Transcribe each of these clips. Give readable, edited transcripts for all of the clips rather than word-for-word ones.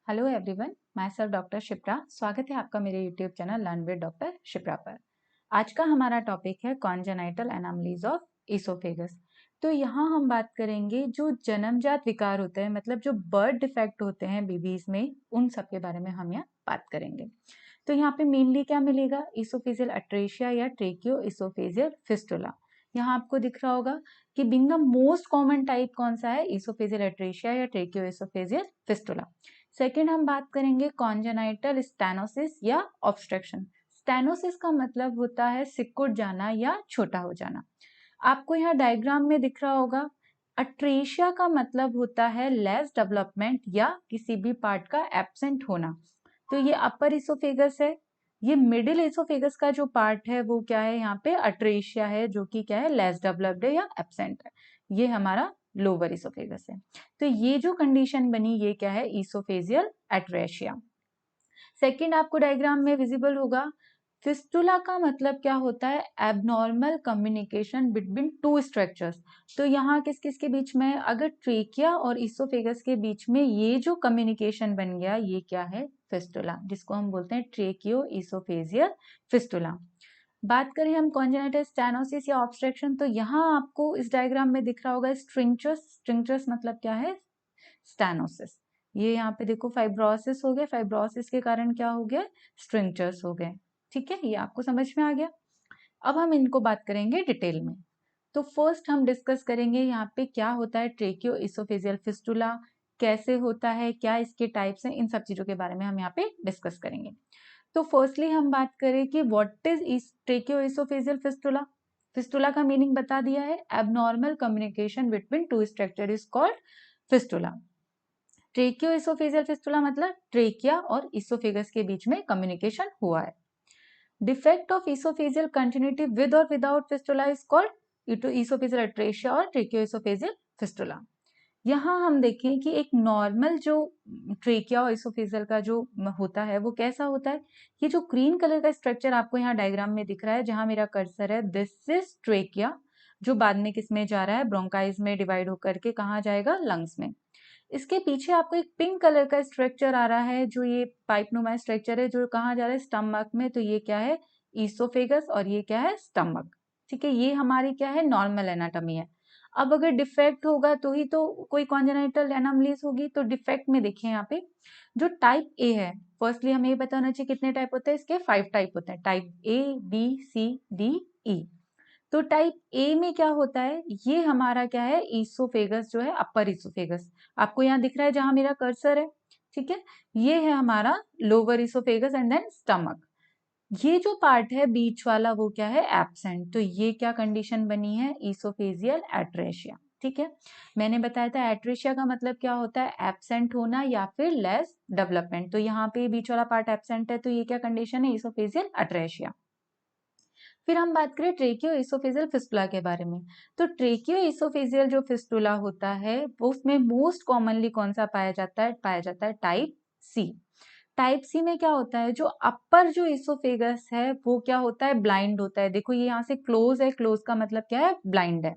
Hello everyone, मैं sir doctor Shipra. स्वागत है आपका मेरे YouTube channel learn with doctor Shipra पर। आज का हमारा टॉपिक है कॉन्जेनाइटल एनोमलीज ऑफ इसोफेगस। तो यहाँ हम बात करेंगे जो जन्मजात विकार होते हैं, मतलब जो बर्थ डिफेक्ट होते हैं बेबीज में, उन सब के बारे में हम यहाँ बात करेंगे। तो यहाँ पे मेनली क्या मिलेगा, इसोफेजियल अट्रेशिया या ट्रेकियो इसोफेजियल फिस्टुला। यहाँ आपको दिख रहा होगा कि being the most common type कौन सा है, इसोफेजियल अट्रेशिया या ट्रेकियो इसोफेजियल फिस्टुला। सेकेंड हम बात करेंगे कॉन्जेनाइटल स्टेनोसिस या ऑब्स्ट्रक्शन। स्टेनोसिस का मतलब होता है सिकुड़ जाना या छोटा हो जाना। आपको यहाँ डायग्राम में दिख रहा होगा। अट्रेशिया का मतलब होता है लेस डेवलपमेंट या किसी भी पार्ट का एब्सेंट होना। तो ये अपर इसोफेगस है। ये मिडिल इसोफेगस का जो पार्ट है वो क्या है, यहाँ पे अट्रेशिया है, जो कि क्या है, लेस डेवलप्ड है या एब्सेंट है। ये हमारा लोअर इसोफेगस है। तो ये जो कंडीशन बनी ये क्या है, इसोफेजियल एट्रेशिया। सेकंड आपको डायग्राम में विजिबल होगा। फिस्टुला का मतलब क्या होता है, abnormal communication between to structures. तो यहाँ किस किस के बीच में, अगर ट्रेकिया और इसोफेगस के बीच में ये जो कम्युनिकेशन बन गया, ये क्या है, फिस्टुला, जिसको हम बोलते हैं ट्रेकियो इसोफेजियल फिस्टुला। बात करें हम कॉन्जेनिटल स्टेनोसिस या ऑब्स्ट्रक्शन, तो यहाँ आपको इस डायग्राम में दिख रहा होगा स्ट्रिंचस। स्ट्रिंचस मतलब क्या है, स्टेनोसिस। ये यहाँ पे देखो फाइब्रोसिस हो गया, फाइब्रोसिस के कारण क्या हो गया, स्ट्रिंचर्स हो गए। ठीक है, ये आपको समझ में आ गया। अब हम इनको बात करेंगे डिटेल में। तो फर्स्ट हम डिस्कस करेंगे यहाँ पे क्या होता है ट्रेकियो इसोफेजियल फिस्टुला, कैसे होता है, क्या इसके टाइप्स हैं, इन सब चीजों के बारे में हम यहाँ पे डिस्कस करेंगे। तो फर्स्टली हम बात करें कि what is tracheo oesophageal fistula. Fistula का मीनिंग बता दिया है, abnormal communication between two structure is called fistula. Tracheo oesophageal fistula मतलब ट्रेकिया और इसोफेगस के बीच में कम्युनिकेशन हुआ है। Defect of oesophageal continuity with और without fistula is called oesophageal atresia और ट्रेकियो इसोफेजियल फिस्टुला। यहाँ हम देखें कि एक नॉर्मल जो ट्रेकिया और इसोफेजियल का जो होता है वो कैसा होता है। ये जो ग्रीन कलर का स्ट्रक्चर आपको यहाँ डायग्राम में दिख रहा है, जहां मेरा कर्सर है, दिस इज ट्रेकिया, जो बाद में किस में जा रहा है, ब्रोंकाइज में डिवाइड होकर के कहाँ जाएगा, लंग्स में। इसके पीछे आपको एक पिंक कलर का स्ट्रक्चर आ रहा है, जो ये पाइपनुमा स्ट्रक्चर है, जो कहाँ जा रहा है, स्टमक में। तो ये क्या है, इसोफेगस, और ये क्या है, स्टमक। ठीक है, ये हमारी क्या है, नॉर्मल एनाटॉमी है। अब अगर डिफेक्ट होगा तो ही तो कोई कॉन्जेनाइटल एनोमलीज होगी। तो डिफेक्ट में देखिए यहाँ पे जो टाइप ए है, फर्स्टली हमें ये बताना चाहिए कितने टाइप होते हैं इसके, 5 टाइप होते हैं, type A B C D E. तो टाइप ए में क्या होता है, ये हमारा क्या है, इसोफेगस जो है, अपर इसोफेगस आपको यहाँ दिख रहा है जहां मेरा कर्सर है। ठीक है, ये है हमारा lower oesophagus and then stomach. ये जो पार्ट है बीच वाला वो क्या है, एब्सेंट। तो ये क्या कंडीशन बनी है, इसोफेजियल एट्रेशिया। ठीक है, मैंने बताया था एट्रेशिया का मतलब क्या होता है, एब्सेंट होना या फिर लेस डेवलपमेंट। तो यहाँ पे बीच वाला पार्ट एब्सेंट है, तो ये क्या कंडीशन है, इसोफेजियल एट्रेशिया। फिर हम बात करें ट्रेकियो इसोफेजियल फिस्टुला के बारे में। तो ट्रेकियो इसोफेजियल जो फिस्टुला होता है वो उसमें मोस्ट कॉमनली कौन सा पाया जाता है, टाइप सी। टाइप सी में क्या होता है, जो अपर जो इसोफेगस है वो क्या होता है, ब्लाइंड होता है। देखो ये यहाँ से क्लोज है, क्लोज का मतलब क्या है, ब्लाइंड है।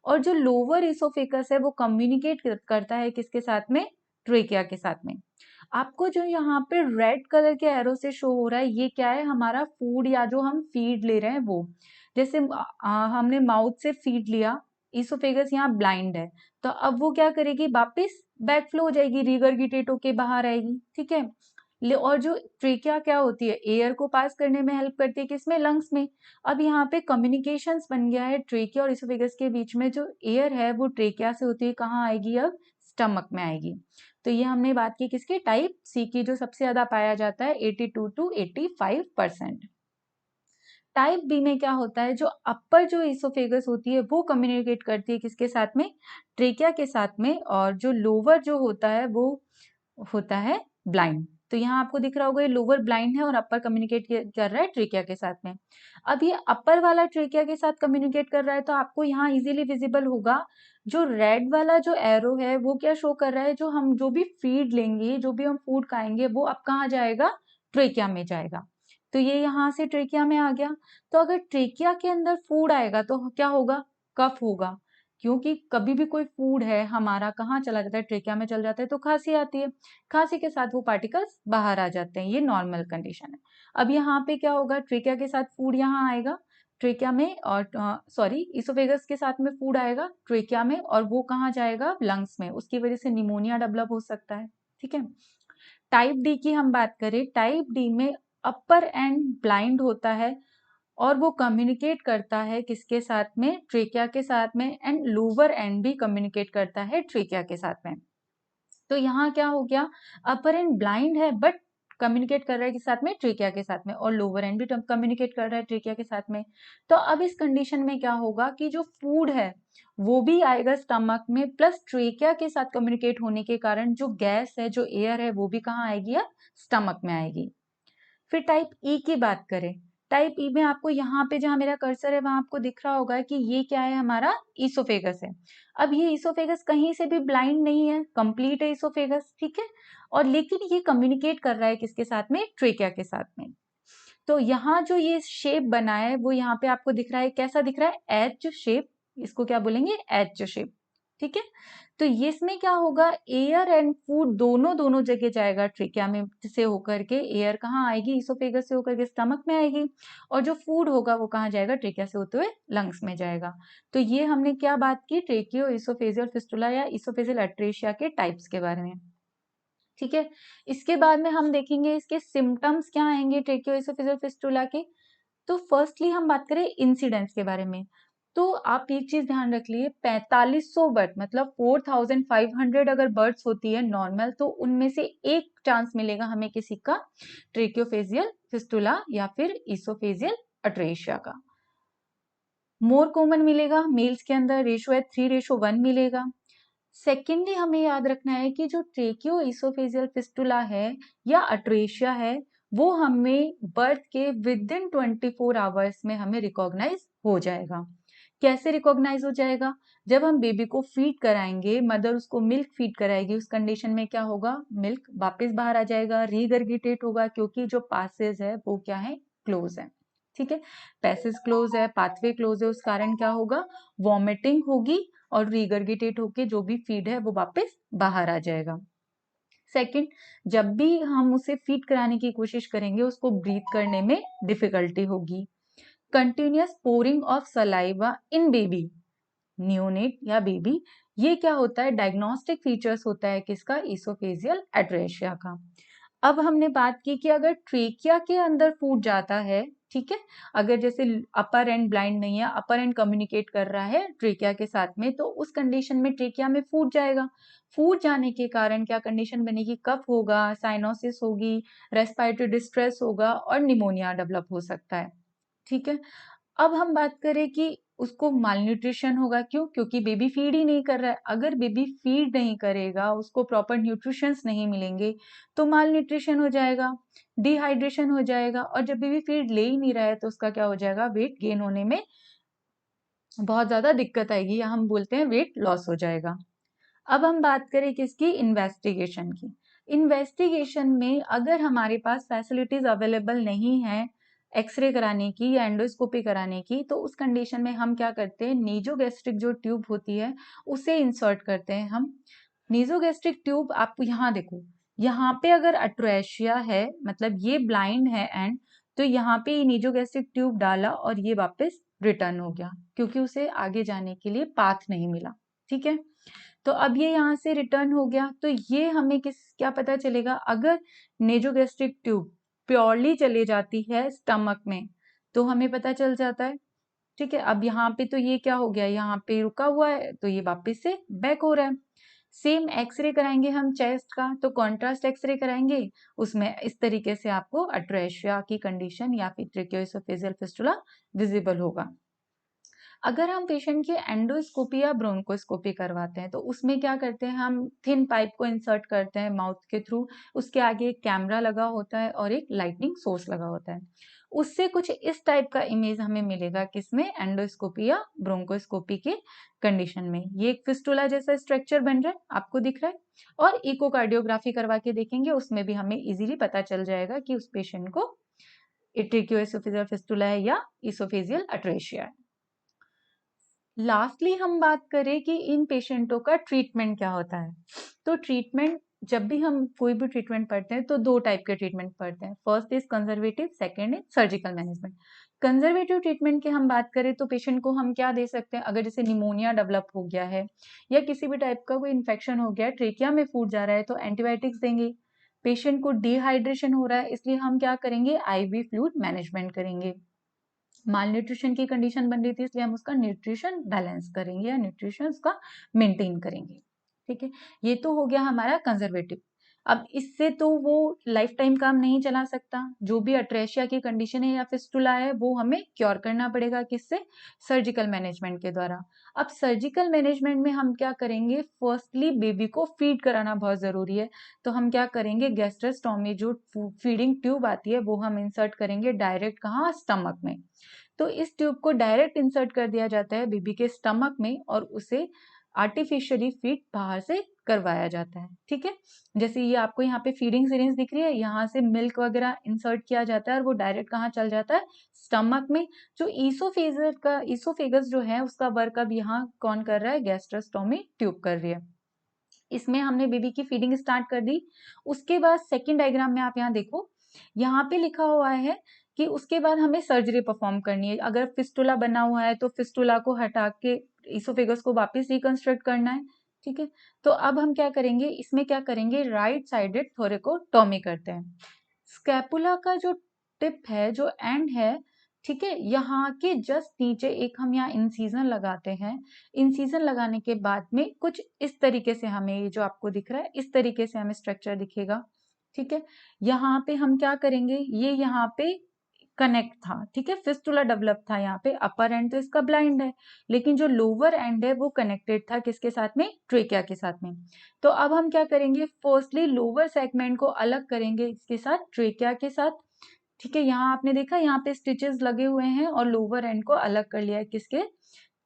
और जो लोअर इसोफेगस है वो कम्युनिकेट करता है किसके साथ में, ट्रेकिया के साथ में। आपको जो यहाँ पे रेड कलर के एरो से शो हो रहा है, ये क्या है, हमारा फूड या जो हम फीड ले रहे हैं वो। जैसे हमने माउथ से फीड लिया, इसोफेगस यहाँ ब्लाइंड है, तो अब वो क्या करेगी, वापस बैकफ्लो हो जाएगी, रिगर्गिटेट होके बाहर आएगी। ठीक है, और जो ट्रेकिया क्या होती है, एयर को पास करने में हेल्प करती है, किसमें, लंग्स में। अब यहाँ पे कम्युनिकेशंस बन गया है ट्रेकिया और इसोफेगस के बीच में, जो एयर है वो ट्रेकिया से होती है कहाँ आएगी, अब स्टमक में आएगी। तो ये हमने बात की किसकी, टाइप सी की, जो सबसे ज्यादा पाया जाता है 82 to 85%। टाइप बी में क्या होता है, जो अपर जो इसोफेगस होती है वो कम्युनिकेट करती है किसके साथ में, ट्रेकिया के साथ में, और जो लोअर जो होता है वो होता है ब्लाइंड। तो यहाँ आपको दिख रहा होगा ये लोअर ब्लाइंड है और अपर कम्युनिकेट कर रहा है ट्रेकिया के साथ में। अब ये अपर वाला ट्रेकिया के साथ कम्युनिकेट कर रहा है, तो आपको यहाँ इजीली विजिबल होगा, जो रेड वाला जो एरो है वो क्या शो कर रहा है, जो हम जो भी फीड लेंगे, जो भी हम फूड खाएंगे, वो अब कहाँ जाएगा, ट्रेकिया में जाएगा। तो ये यहाँ से ट्रेकिया में आ गया। तो अगर ट्रेकिया के अंदर फूड आएगा तो क्या होगा, कफ होगा। क्योंकि कभी भी कोई फूड है हमारा कहाँ चला जाता है, ट्रेकिया में चल जाता है, तो खांसी आती है, खांसी के साथ वो पार्टिकल्स बाहर आ जाते हैं, ये नॉर्मल कंडीशन है। अब यहाँ पे क्या होगा, ट्रेकिया के साथ फूड यहाँ आएगा ट्रेकिया में, और सॉरी इसोफेगस के साथ में फूड आएगा ट्रेकिया में, और वो कहाँ जाएगा, लंग्स में, उसकी वजह से निमोनिया डेवलप हो सकता है। ठीक है। टाइप डी की हम बात करें, टाइप डी में अपर एंड ब्लाइंड होता है और वो कम्युनिकेट करता है किसके साथ में, ट्रेकिया के साथ में, एंड लोअर एंड भी कम्युनिकेट करता है ट्रेकिया के साथ में। तो यहाँ क्या हो गया, अपर एंड ब्लाइंड है बट कम्युनिकेट कर रहा है किस साथ में, ट्रेकिया के साथ में, और लोअर एंड भी कम्युनिकेट कर रहा है ट्रेकिया के साथ में। तो अब इस कंडीशन में क्या होगा कि जो फूड है वो भी आएगा स्टमक में, प्लस ट्रेकिया के साथ कम्युनिकेट होने के कारण जो गैस है, जो एयर है, वो भी कहाँ आएगी, या स्टमक में आएगी। फिर टाइप ई की बात करें, टाइप ई में आपको यहाँ पे जहां मेरा कर्सर है वहां आपको दिख रहा होगा कि ये क्या है, हमारा ईसोफेगस है। अब ये ईसोफेगस कहीं से भी ब्लाइंड नहीं है, कंप्लीट है ईसोफेगस, ठीक है, और लेकिन ये कम्युनिकेट कर रहा है किसके साथ में, ट्रेकिया के साथ में। तो यहाँ जो ये शेप बना है वो यहाँ पे आपको दिख रहा है, कैसा दिख रहा है, एच शेप, इसको क्या बोलेंगे, एच शेप। ठीक है। तो ये इसमें क्या होगा, एयर एंड फूड दोनों दोनों जगह जाएगा ट्रेकिया में से होकर के, एयर कहाँ आएगी, इसोफेगस से होकर के स्टमक में आएगी, और जो फूड होगा वो कहाँ जाएगा, ट्रेकिया से होते हुए लंग्स में जाएगा। तो ये हमने क्या बात की, ट्रेकियो इसोफेजियल फिस्टुला या इसोफेजियल अट्रेशिया के टाइप्स के बारे में। ठीक है। इसके बाद में हम देखेंगे इसके सिम्टम्स क्या आएंगे ट्रेकियो इसोफेजियल फिस्टुला के। तो फर्स्टली हम बात करें इंसिडेंस के बारे में, तो आप एक चीज ध्यान रख लिए, 4500 बर्थ मतलब 4500 अगर बर्थ्स होती है नॉर्मल, तो उनमें से एक चांस मिलेगा हमें किसी का ट्रेकियोफेजियल फिस्टुला या फिर इसोफेजियल अट्रेशिया का। मोर कॉमन मिलेगा मेल्स के अंदर, रेशो है 3:1 मिलेगा। सेकेंडली हमें याद रखना है कि जो ट्रेकियो इसोफेजियल फिस्टुला है या अट्रेशिया है, वो हमें बर्थ के विद इन 24 आवर्स में हमें रिकॉग्नाइज हो जाएगा। कैसे रिकॉग्नाइज हो जाएगा, जब हम बेबी को फीड कराएंगे, मदर उसको मिल्क फीड कराएगी, उस कंडीशन में क्या होगा, मिल्क वापस बाहर आ जाएगा, रीगर्गिटेट होगा, क्योंकि जो पासेज है वो क्या है, क्लोज है। ठीक है, पैसेज क्लोज है, पाथवे क्लोज है, उस कारण क्या होगा, वॉमिटिंग होगी, और रिगर्गिटेट होके जो भी फीड है वो वापस बाहर आ जाएगा। सेकंड, जब भी हम उसे फीड कराने की कोशिश करेंगे उसको ब्रीथ करने में डिफिकल्टी होगी। Continuous pouring of saliva in baby, neonate या बेबी, ये क्या होता है, डायग्नोस्टिक फीचर्स होता है किसका, इसोफेजियल एट्रेशिया का। अब हमने बात की कि अगर ट्रेकिया के अंदर फूड जाता है, ठीक है, अगर जैसे अपर एंड ब्लाइंड नहीं है, अपर एंड कम्युनिकेट कर रहा है ट्रेकिया के साथ में, तो उस कंडीशन में ट्रेकिया में फूड जाएगा, फूड जाने के कारण क्या कंडीशन बनेगी, कफ होगा, साइनोसिस होगी, रेस्पिरेटरी डिस्ट्रेस होगा, और निमोनिया डेवलप हो सकता है। ठीक है। अब हम बात करें कि उसको मालन्यूट्रिशन होगा, क्यों, क्योंकि बेबी फीड ही नहीं कर रहा है। अगर बेबी फीड नहीं करेगा, उसको प्रॉपर न्यूट्रिशंस नहीं मिलेंगे, तो मालन्यूट्रिशन हो जाएगा, डिहाइड्रेशन हो जाएगा, और जब बेबी फीड ले ही नहीं रहा है तो उसका क्या हो जाएगा, वेट गेन होने में बहुत ज्यादा दिक्कत आएगी, या हम बोलते हैं वेट लॉस हो जाएगा। अब हम बात करें किसकी, इन्वेस्टिगेशन की। इन्वेस्टिगेशन में अगर हमारे पास फैसिलिटीज अवेलेबल नहीं है एक्सरे कराने की या एंडोस्कोपी कराने की, तो उस कंडीशन में हम क्या करते हैं, नीजोगैस्ट्रिक जो ट्यूब होती है उसे इंसर्ट करते हैं हम। नीजोगैस्ट्रिक ट्यूब आप यहाँ देखो, यहाँ पे अगर अट्रेशिया है मतलब ये ब्लाइंड है एंड, तो यहाँ पे ये नीजोगैस्ट्रिक ट्यूब डाला और ये वापस रिटर्न हो गया, क्योंकि उसे आगे जाने के लिए पाथ नहीं मिला। ठीक है, तो अब ये यहाँ से रिटर्न हो गया, तो ये हमें क्या पता चलेगा, अगर नेजोगैस्ट्रिक ट्यूब प्योरली चले जाती है स्टमक में तो हमें पता चल जाता है। ठीक है, अब यहाँ पे तो ये क्या हो गया, यहाँ पे रुका हुआ है तो ये वापस से बैक हो रहा है। सेम एक्सरे कराएंगे हम चेस्ट का, तो कॉन्ट्रास्ट एक्सरे कराएंगे, उसमें इस तरीके से आपको अट्रेशिया की कंडीशन या फिर ट्रेकियोइसोफेजियल फिस्टुला विजिबल होगा। अगर हम पेशेंट की एंडोस्कोपी या ब्रोंकोस्कोपी करवाते हैं तो उसमें क्या करते हैं, हम थिन पाइप को इंसर्ट करते हैं माउथ के थ्रू, उसके आगे एक कैमरा लगा होता है और एक लाइटनिंग सोर्स लगा होता है, उससे कुछ इस टाइप का इमेज हमें मिलेगा, किसमें, एंडोस्कोपी या ब्रोंकोस्कोपी के कंडीशन में। ये एक फिस्टुला जैसा स्ट्रक्चर बन रहा है, आपको दिख रहा है, और इकोकार्डियोग्राफी करवा के देखेंगे, उसमें भी हमें इजीली पता चल जाएगा कि उस पेशेंट को ट्रेकियोइसोफेजियल फिस्टुला है या इसोफेजियल अट्रेशिया है। लास्टली हम बात करें कि इन पेशेंटों का ट्रीटमेंट क्या होता है। तो ट्रीटमेंट, जब भी हम कोई भी ट्रीटमेंट पढ़ते हैं तो दो टाइप के ट्रीटमेंट पढ़ते हैं। First is conservative, second is surgical management. Conservative treatment की हम बात करें तो पेशेंट को हम क्या दे सकते हैं, अगर जैसे निमोनिया डेवलप हो गया है या किसी भी टाइप का कोई इन्फेक्शन हो गया है, ट्रेकिया में फूड जा रहा है, तो एंटीबायोटिक्स देंगे। पेशेंट को डिहाइड्रेशन हो रहा है, इसलिए हम क्या करेंगे, आईवी फ्लूइड मैनेजमेंट करेंगे। माल न्यूट्रिशन की कंडीशन बन रही थी, इसलिए हम उसका न्यूट्रिशन बैलेंस करेंगे या न्यूट्रिशन उसका मेंटेन करेंगे। ठीक है, ये तो हो गया हमारा कंजर्वेटिव। अब इससे तो वो लाइफ टाइम काम नहीं चला सकता। जो भी अट्रेशिया की कंडीशन है या फिस्टुला है वो हमें क्योर करना पड़ेगा, किससे, सर्जिकल मैनेजमेंट के द्वारा। अब सर्जिकल मैनेजमेंट में हम क्या करेंगे, फर्स्टली बेबी को फीड कराना बहुत जरूरी है। तो हम क्या करेंगे, गैस्ट्रोस्टोमी जो फीडिंग ट्यूब आती है वो हम इंसर्ट करेंगे डायरेक्ट, कहाँ, स्टमक में। तो इस ट्यूब को डायरेक्ट इंसर्ट कर दिया जाता है बेबी के स्टमक में और उसे आर्टिफिशियली फीड बाहर से करवाया जाता है। ठीक है, जैसे ये आपको यहाँ पे फीडिंग सिरिंज दिख रही है, यहाँ से मिल्क वगैरह इंसर्ट किया जाता है और वो डायरेक्ट कहाँ चल जाता है, स्टमक में। जो ईसोफेगस जो है उसका वर्क अब यहाँ कौन कर रहा है, गैस्ट्रोस्टोमी ट्यूब कर रही है। इसमें हमने बेबी की फीडिंग स्टार्ट कर दी। उसके बाद सेकेंड डायग्राम में आप यहाँ देखो, यहाँ पे लिखा हुआ है कि उसके बाद हमें सर्जरी परफॉर्म करनी है। अगर फिस्टुला बना हुआ है तो फिस्टुला को हटा के इसोफेगस को वापस रिकंस्ट्रक्ट करना है। ठीक है, तो अब हम क्या करेंगे, इसमें क्या करेंगे, राइट साइडेड थोरेकोटॉमी करते हैं। स्कैपुला का जो टिप है, जो एंड है, ठीक है, यहाँ के जस्ट नीचे एक हम यहाँ इंसीजन लगाते हैं। इंसीजन लगाने के बाद में कुछ इस तरीके से हमें, ये जो आपको दिख रहा है इस तरीके से हमें स्ट्रक्चर दिखेगा। ठीक है, यहाँ पे हम क्या करेंगे, ये यहाँ पे कनेक्ट था। ठीक है, फिस्टुला डेवलप था यहाँ पे, अपर एंड तो इसका ब्लाइंड है, लेकिन जो लोअर एंड है वो कनेक्टेड था किसके साथ में, ट्रेकिया के साथ में। तो अब हम क्या करेंगे, फर्स्टली लोअर सेगमेंट को अलग करेंगे इसके साथ, ट्रेकिया के साथ। ठीक है, यहाँ आपने देखा यहाँ पे स्टिचेस लगे हुए हैं और लोअर एंड को अलग कर लिया है किसके,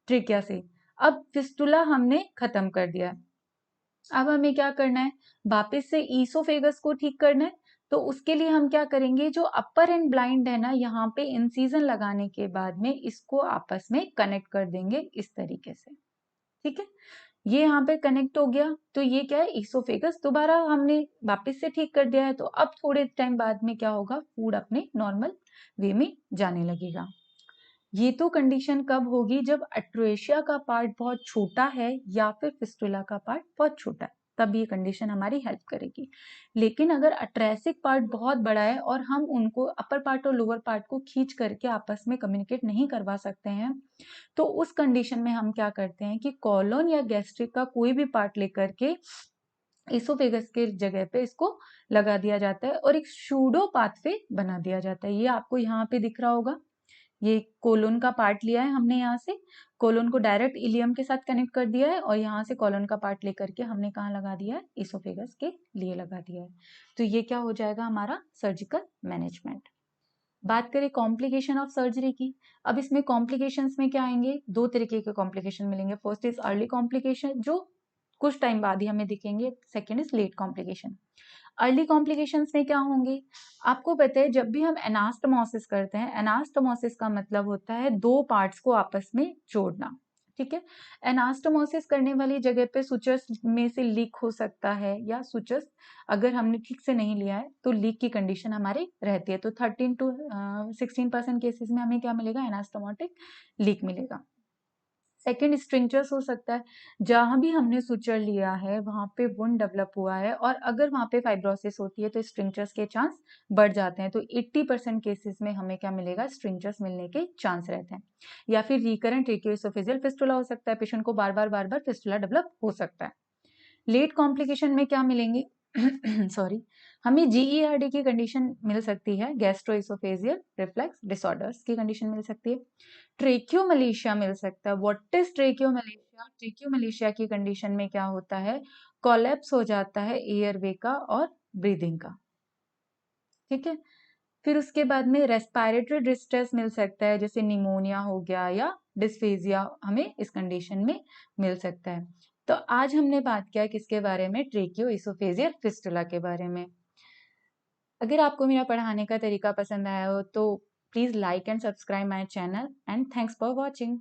ट्रेकिया से। अब फिस्टुला हमने खत्म कर दिया है। अब हमें क्या करना है, वापस से ईसोफेगस को ठीक करना है। तो उसके लिए हम क्या करेंगे, जो अपर एंड ब्लाइंड है ना, यहाँ पे इंसीजन लगाने के बाद में इसको आपस में कनेक्ट कर देंगे इस तरीके से। ठीक है, ये यहाँ पे कनेक्ट हो गया, तो ये क्या है, ईसोफेगस दोबारा हमने वापस से ठीक कर दिया है। तो अब थोड़े टाइम बाद में क्या होगा, फूड अपने नॉर्मल वे में जाने लगेगा। ये तो कंडीशन कब होगी, जब अट्रेशिया का पार्ट बहुत छोटा है या फिर फिस्टुला का पार्ट बहुत छोटा है, तब ये कंडीशन हमारी हेल्प करेगी। लेकिन अगर अट्रेसिक पार्ट बहुत बड़ा है और हम उनको अपर पार्ट और लोअर पार्ट को खींच करके आपस में कम्युनिकेट नहीं करवा सकते हैं, तो उस कंडीशन में हम क्या करते हैं कि कॉलोन या गैस्ट्रिक का कोई भी पार्ट लेकर के इसोफेगस के जगह पे इसको लगा दिया जाता है और एक शूडो पाथवे बना दिया जाता है। ये आपको यहाँ पे दिख रहा होगा, ये कोलोन का पार्ट लिया है हमने, यहाँ से कोलोन को डायरेक्ट इलियम के साथ कनेक्ट कर दिया है और यहाँ से कोलोन का पार्ट लेकर के हमने कहाँ लगा दिया है, इसोफेगस के लिए लगा दिया है। तो ये क्या हो जाएगा, हमारा सर्जिकल मैनेजमेंट। बात करें कॉम्प्लिकेशन ऑफ सर्जरी की, अब इसमें कॉम्प्लिकेशंस में क्या आएंगे, दो तरीके के कॉम्प्लिकेशन मिलेंगे। फर्स्ट इज अर्ली कॉम्प्लिकेशन, जो कुछ टाइम बाद ही हमें दिखेंगे। Second is late complication. Early complications में क्या होंगे, आपको पता है जब भी हम एनास्टमोसिस करते हैं, एनास्टमोसिस का मतलब होता है दो पार्ट्स को आपस में जोड़ना। ठीक है, एनास्टमोसिस करने वाली जगह पे सुचर्स में से लीक हो सकता है, या सुचर्स अगर हमने ठीक से नहीं लिया है तो लीक की कंडीशन हमारी रहती है। तो 13 to 16% केसेस में हमें क्या मिलेगा, एनास्टमोटिक लीक मिलेगा। सेकेंड स्ट्रिंचर्स हो सकता है, जहां भी हमने सुचर लिया है वहां पे वुंड डेवलप हुआ है और अगर वहां पे फाइब्रोसिस होती है तो स्ट्रिंचर्स के चांस बढ़ जाते हैं। तो 80% केसेस में हमें क्या मिलेगा, स्ट्रिंचर्स मिलने के चांस रहते हैं। या फिर रिकरेंट ट्रेकियोएसोफेजियल फिस्टुला हो सकता है, पेशेंट को बार बार फिस्टुला डेवलप हो सकता है। लेट कॉम्प्लिकेशन में क्या मिलेंगे सॉरी, हमें जीईआरडी की कंडीशन मिल सकती है, गैस्ट्रोइसोफेजियल रिफ्लेक्स डिसऑर्डर्स की कंडीशन मिल सकती है। ट्रेकियोमलेशिया मिल सकता है। व्हाट इज ट्रेकियोमलेशिया, ट्रेकियोमलेशिया की कंडीशन में क्या होता है, कोलैप्स हो जाता है एयरवे का और ब्रीदिंग का। ठीक है, फिर उसके बाद में रेस्पिरेटरी डिस्ट्रेस मिल सकता है, जैसे निमोनिया हो गया या डिस्फेजिया हमें इस कंडीशन में मिल सकता है। तो आज हमने बात किया किसके बारे में, ट्रेकियो इसोफेजियल फिस्टुला के बारे में। अगर आपको मेरा पढ़ाने का तरीका पसंद आया हो तो please like and subscribe my channel and thanks for watching.